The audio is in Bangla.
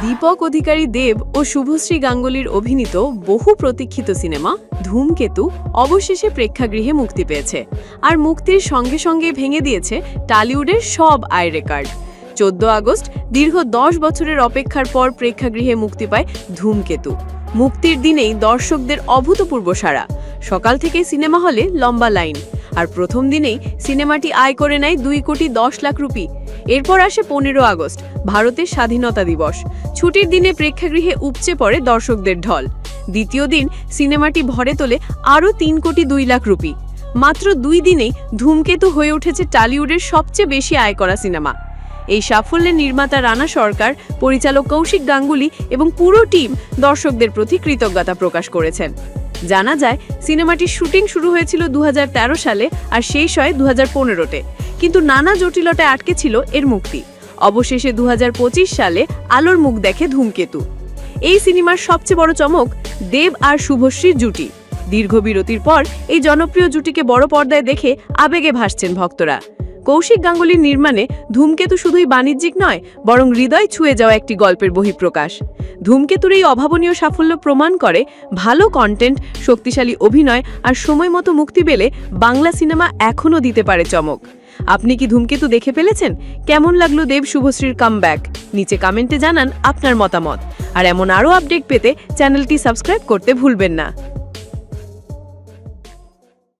দীপক অধিকারী দেব ও শুভশ্রী গাঙ্গুলির অভিনীত বহু প্রতীক্ষিত সিনেমা ধূমকেতু অবশেষে প্রেক্ষাগৃহে মুক্তি পেয়েছে আর মুক্তির সঙ্গে সঙ্গে ভেঙে দিয়েছে টলিউডের সব আয় রেকর্ড। 14 আগস্ট দীর্ঘ 10 বছরের অপেক্ষার পর প্রেক্ষাগৃহে মুক্তি পায় ধূমকেতু। মুক্তির দিনেই দর্শকদের অভূতপূর্ব সাড়া। সকাল থেকেই সিনেমা হলে লম্বা লাইন, আর প্রথম দিনেই সিনেমাটি আয় করে নেয় 2,10,00,000 রুপি। এরপর আসে 15 আগস্ট, ভারতের স্বাধীনতা দিবস। ছুটির দিনে প্রেক্ষাগৃহে উপচে পড়ে দর্শকদের ঢল। দ্বিতীয় দিন সিনেমাটি ভরে তোলে আরও 3,02,00,000 রুপি। মাত্র 2 দিনেই ধূমকেতু হয়ে উঠেছে টলিউডের সবচেয়ে বেশি আয় করা সিনেমা। এই সাফল্যের নির্মাতা রানা সরকার, পরিচালক কৌশিক গাঙ্গুলি এবং পুরো টিম দর্শকদের প্রতি কৃতজ্ঞতা প্রকাশ করেছেন। জানা যায়, সিনেমাটির শুটিং শুরু হয়েছিল 2013 সালে আর শেষ হয় 2015-তে, কিন্তু নানা জটিলতায় আটকে ছিল এর মুক্তি। অবশেষে 2025 সালে আলোর মুখ দেখে ধূমকেতু। এই সিনেমার সবচেয়ে বড় চমক দেব আর শুভশ্রীর জুটি। দীর্ঘ বিরতির পর এই জনপ্রিয় জুটিকে বড় পর্দায় দেখে আবেগে ভাসছেন ভক্তরা। কৌশিক গাঙ্গুলির নির্মাণে ধূমকেতু শুধুই বাণিজ্যিক নয়, বরং হৃদয় ছুঁয়ে যাওয়া একটি গল্পের বহিঃপ্রকাশ। ধূমকেতুর এই অভাবনীয় সাফল্য প্রমাণ করে ভালো কন্টেন্ট, শক্তিশালী অভিনয় আর সময় মতো মুক্তি পেলে বাংলা সিনেমা এখনও দিতে পারে চমক। আপনি কি ধূমকেতু দেখে ফেলেছেন? কেমন লাগলো দেব শুভশ্রীর কামব্যাক? নিচে কমেন্টে জানান আপনার মতামত। আর এমন আরও আপডেট পেতে চ্যানেলটি সাবস্ক্রাইব করতে ভুলবেন না।